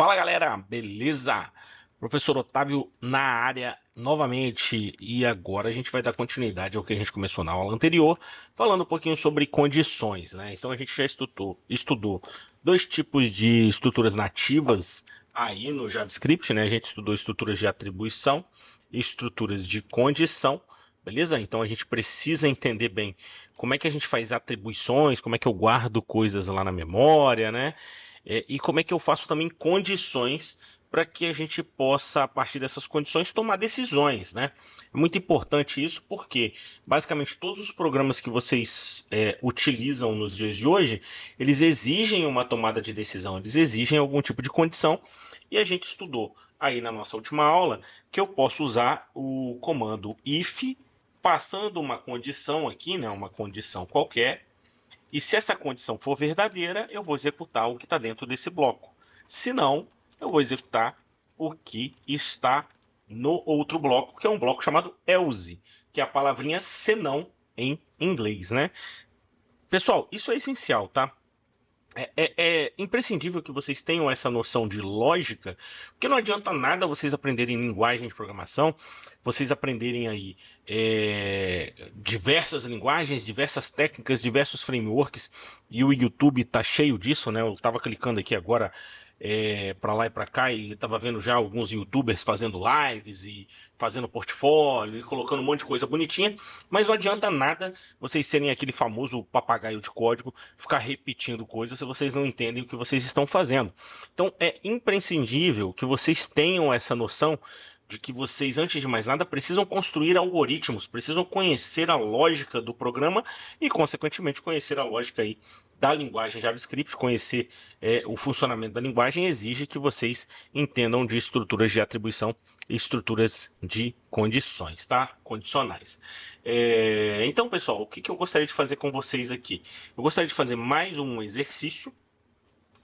Fala galera, beleza? Professor Otávio na área novamente e agora a gente vai dar continuidade ao que a gente começou na aula anterior, falando um pouquinho sobre condições, né? Então a gente já estudou dois tipos de estruturas nativas aí no JavaScript, né? A gente estudou estruturas de atribuição e estruturas de condição, beleza? Então a gente precisa entender bem como é que a gente faz atribuições, como é que eu guardo coisas lá na memória, né? E como é que eu faço também condições para que a gente possa, a partir dessas condições, tomar decisões, né? É muito importante isso porque, basicamente, todos os programas que vocês utilizam nos dias de hoje, eles exigem uma tomada de decisão, eles exigem algum tipo de condição, e a gente estudou aí na nossa última aula que eu posso usar o comando if, passando uma condição aqui, né, uma condição qualquer, e se essa condição for verdadeira, eu vou executar o que está dentro desse bloco. Se não, eu vou executar o que está no outro bloco, que é um bloco chamado else, que é a palavrinha senão em inglês, né? Pessoal, isso é essencial, tá? É imprescindível que vocês tenham essa noção de lógica, porque não adianta nada vocês aprenderem linguagem de programação, vocês aprenderem aí diversas linguagens, diversas técnicas, diversos frameworks, e o YouTube está cheio disso, né? Eu estava clicando aqui agora para lá e para cá e estava vendo já alguns YouTubers fazendo lives e fazendo portfólio e colocando um monte de coisa bonitinha, mas não adianta nada vocês serem aquele famoso papagaio de código, ficar repetindo coisas se vocês não entendem o que vocês estão fazendo. Então é imprescindível que vocês tenham essa noção de que vocês, antes de mais nada, precisam construir algoritmos, precisam conhecer a lógica do programa e, consequentemente, conhecer a lógica aí da linguagem JavaScript. Conhecer o funcionamento da linguagem exige que vocês entendam de estruturas de atribuição e estruturas de condições, tá? Condicionais. Então, pessoal, o que eu gostaria de fazer com vocês aqui? Eu gostaria de fazer mais um exercício,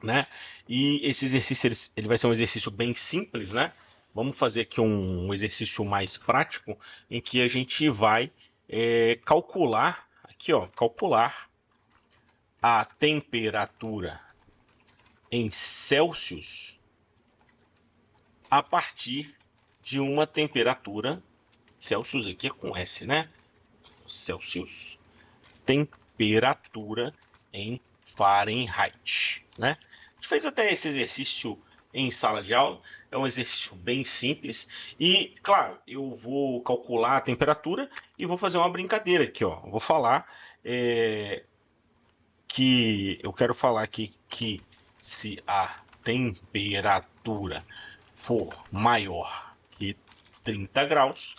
né? E esse exercício ele vai ser um exercício bem simples, né? Vamos fazer aqui um exercício mais prático em que a gente vai calcular aqui, ó, calcular a temperatura em Celsius a partir de uma temperatura, Celsius aqui é com S, né? Celsius, temperatura em Fahrenheit, né? A gente fez até esse exercício em sala de aula, é um exercício bem simples e, claro, eu vou calcular a temperatura e vou fazer uma brincadeira aqui, ó. Eu vou falar que eu quero falar aqui que se a temperatura for maior que 30 graus,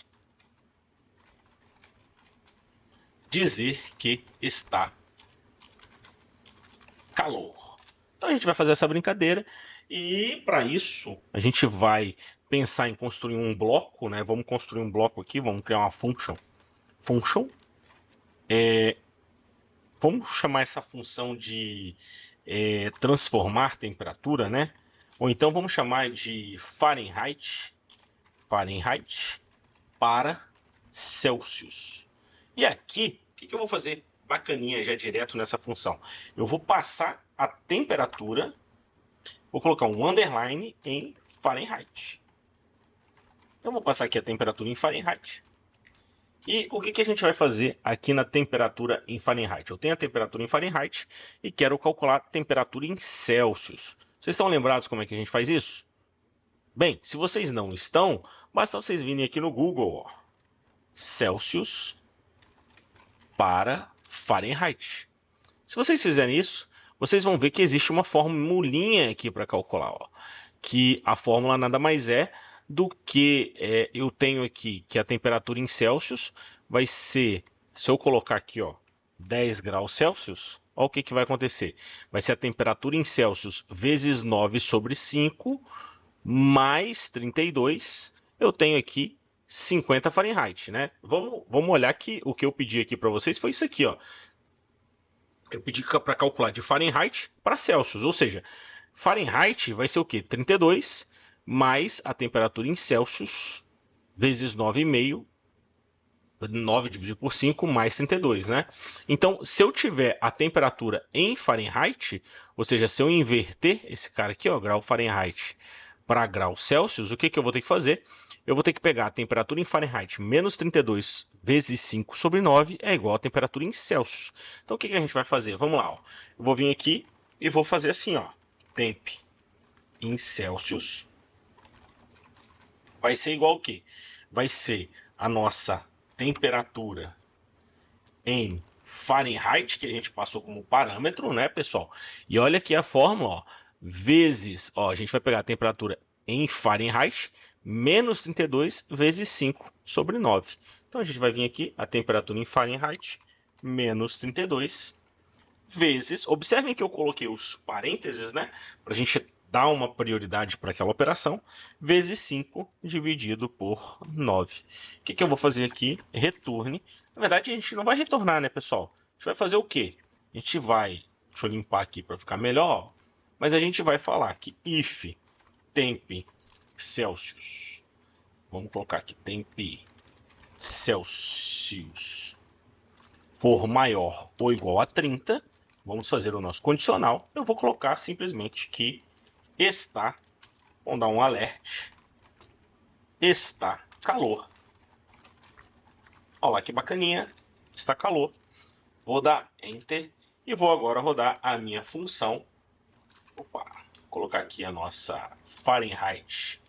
dizer que está calor. Então a gente vai fazer essa brincadeira e para isso a gente vai pensar em construir um bloco, né? Vamos construir um bloco aqui, vamos criar uma function. Vamos chamar essa função de transformar temperatura, né? Ou então vamos chamar de Fahrenheit para Celsius. E aqui, o que eu vou fazer bacaninha já direto nessa função? Eu vou passar a temperatura, vou colocar um underline em Fahrenheit. Então vou passar aqui a temperatura em Fahrenheit. E o que a gente vai fazer aqui na temperatura em Fahrenheit? Eu tenho a temperatura em Fahrenheit e quero calcular a temperatura em Celsius. Vocês estão lembrados como é que a gente faz isso? Bem, se vocês não estão, basta vocês virem aqui no Google, ó, Celsius para Fahrenheit. Se vocês fizerem isso, vocês vão ver que existe uma formulinha aqui para calcular, ó, que a fórmula nada mais é do que eu tenho aqui, que a temperatura em Celsius vai ser, se eu colocar aqui, ó, 10 graus Celsius, ó, o que vai acontecer? Vai ser a temperatura em Celsius vezes 9 sobre 5, mais 32, eu tenho aqui 50 Fahrenheit, né? Vamos olhar que o que eu pedi aqui para vocês foi isso aqui, ó. Eu pedi para calcular de Fahrenheit para Celsius, ou seja, Fahrenheit vai ser o quê? 32 mais a temperatura em Celsius vezes 9,5 9 dividido por 5 mais 32, né? Então, se eu tiver a temperatura em Fahrenheit, ou seja, se eu inverter esse cara aqui, ó, grau Fahrenheit para grau Celsius, o que que eu vou ter que fazer? Eu vou ter que pegar a temperatura em Fahrenheit menos 32 vezes 5 sobre 9 é igual a temperatura em Celsius. Então, o que que a gente vai fazer? Vamos lá, ó. Eu vou vir aqui e vou fazer assim, ó. Temp em Celsius vai ser igual ao quê? Vai ser a nossa temperatura em Fahrenheit, que a gente passou como parâmetro, né, pessoal? E olha aqui a fórmula, ó, vezes, ó, a gente vai pegar a temperatura em Fahrenheit, menos 32 vezes 5 sobre 9. Então, a gente vai vir aqui, a temperatura em Fahrenheit, menos 32 vezes... Observem que eu coloquei os parênteses, né, para a gente dar uma prioridade para aquela operação, vezes 5 dividido por 9. O que que eu vou fazer aqui? Returne. Na verdade, a gente não vai retornar, né, pessoal? A gente vai fazer o quê? A gente vai... Deixa eu limpar aqui para ficar melhor. Mas a gente vai falar que if temp Celsius. Vamos colocar aqui temp Celsius for maior ou igual a 30. Vamos fazer o nosso condicional. Eu vou colocar simplesmente que está, vamos dar um alert, está calor. Olha lá que bacaninha, está calor. Vou dar Enter e vou agora rodar a minha função. Opa, vou colocar aqui a nossa Fahrenheit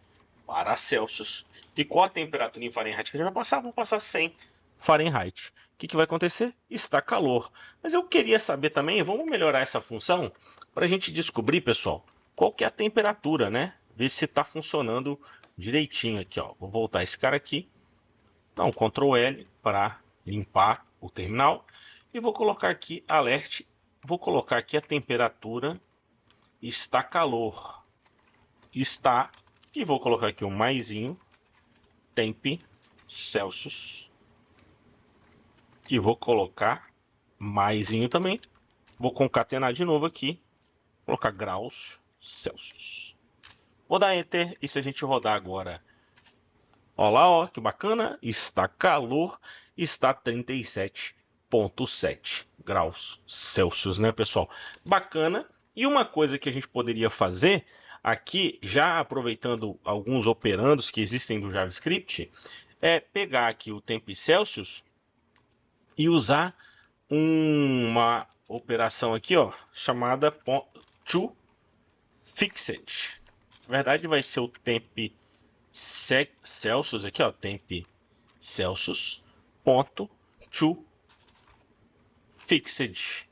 para Celsius. E qual a temperatura em Fahrenheit que a gente vai passar? Vou passar 100 Fahrenheit. O que que vai acontecer? Está calor. Mas eu queria saber também, vamos melhorar essa função para a gente descobrir, pessoal, qual que é a temperatura, né? Ver se está funcionando direitinho aqui, ó. Vou voltar esse cara aqui. Então, Ctrl L para limpar o terminal. E vou colocar aqui alert. Vou colocar aqui a temperatura. Está calor. Está. E vou colocar aqui um maisinho. Temp Celsius. E vou colocar maisinho também. Vou concatenar de novo aqui. Colocar graus Celsius. Vou dar Enter e se a gente rodar agora, olha lá, ó, que bacana, está calor, está 37,7 graus Celsius, né, pessoal? Bacana. E uma coisa que a gente poderia fazer aqui, já aproveitando alguns operandos que existem do JavaScript, é pegar aqui o temp Celsius e usar uma operação aqui, ó, chamada toFixed. Na verdade, vai ser o temp Celsius aqui, ó, temp Celsius ponto toFixed.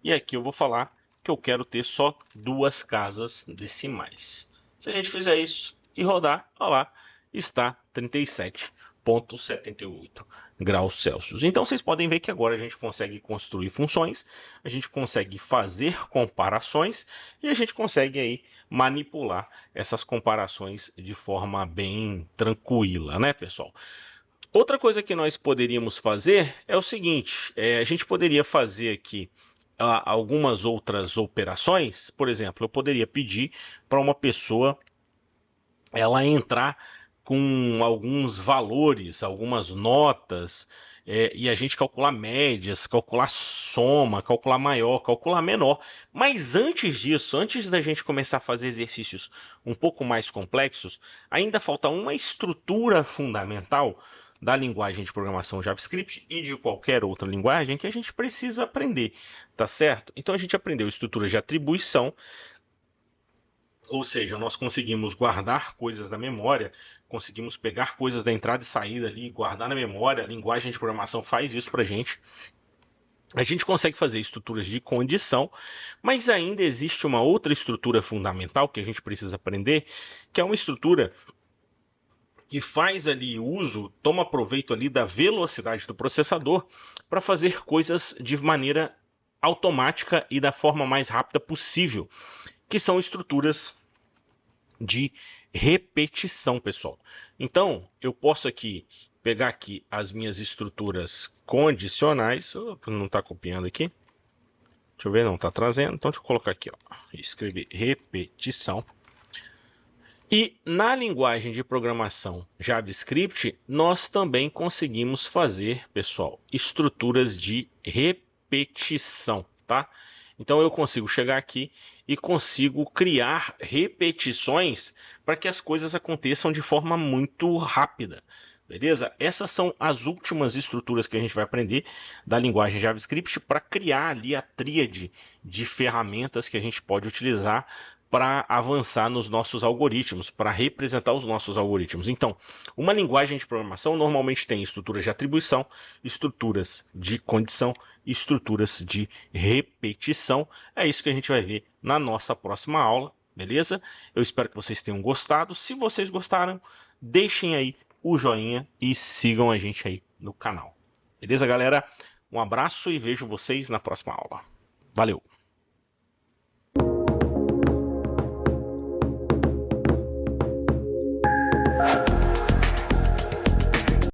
E aqui eu vou falar que eu quero ter só 2 casas decimais. Se a gente fizer isso e rodar, ó lá, está 37,78 graus Celsius. Então vocês podem ver que agora a gente consegue construir funções, a gente consegue fazer comparações e a gente consegue aí manipular essas comparações de forma bem tranquila, né, pessoal? Outra coisa que nós poderíamos fazer é o seguinte, a gente poderia fazer aqui algumas outras operações. Por exemplo, eu poderia pedir para uma pessoa ela entrar com alguns valores, algumas notas, e a gente calcular médias, calcular soma, calcular maior, calcular menor. Mas antes disso, antes da gente começar a fazer exercícios um pouco mais complexos, ainda falta uma estrutura fundamental da linguagem de programação JavaScript e de qualquer outra linguagem que a gente precisa aprender, tá certo? Então a gente aprendeu estrutura de atribuição, ou seja, nós conseguimos guardar coisas na memória, conseguimos pegar coisas da entrada e saída ali, guardar na memória. A linguagem de programação faz isso para a gente. A gente consegue fazer estruturas de condição, mas ainda existe uma outra estrutura fundamental que a gente precisa aprender, que é uma estrutura que faz ali uso, toma proveito ali da velocidade do processador para fazer coisas de maneira automática e da forma mais rápida possível, que são estruturas de repetição, pessoal. Então, eu posso aqui pegar aqui as minhas estruturas condicionais. Não está copiando aqui. Deixa eu ver, não está trazendo. Então, deixa eu colocar aqui, ó, escrever repetição. E na linguagem de programação JavaScript, nós também conseguimos fazer, pessoal, estruturas de repetição, tá? Então eu consigo chegar aqui e consigo criar repetições para que as coisas aconteçam de forma muito rápida. Beleza? Essas são as últimas estruturas que a gente vai aprender da linguagem JavaScript para criar ali a tríade de ferramentas que a gente pode utilizar para avançar nos nossos algoritmos, para representar os nossos algoritmos. Então, uma linguagem de programação normalmente tem estruturas de atribuição, estruturas de condição, estruturas de repetição. É isso que a gente vai ver na nossa próxima aula, beleza? Eu espero que vocês tenham gostado. Se vocês gostaram, deixem aí o joinha e sigam a gente aí no canal. Beleza, galera? Um abraço e vejo vocês na próxima aula. Valeu!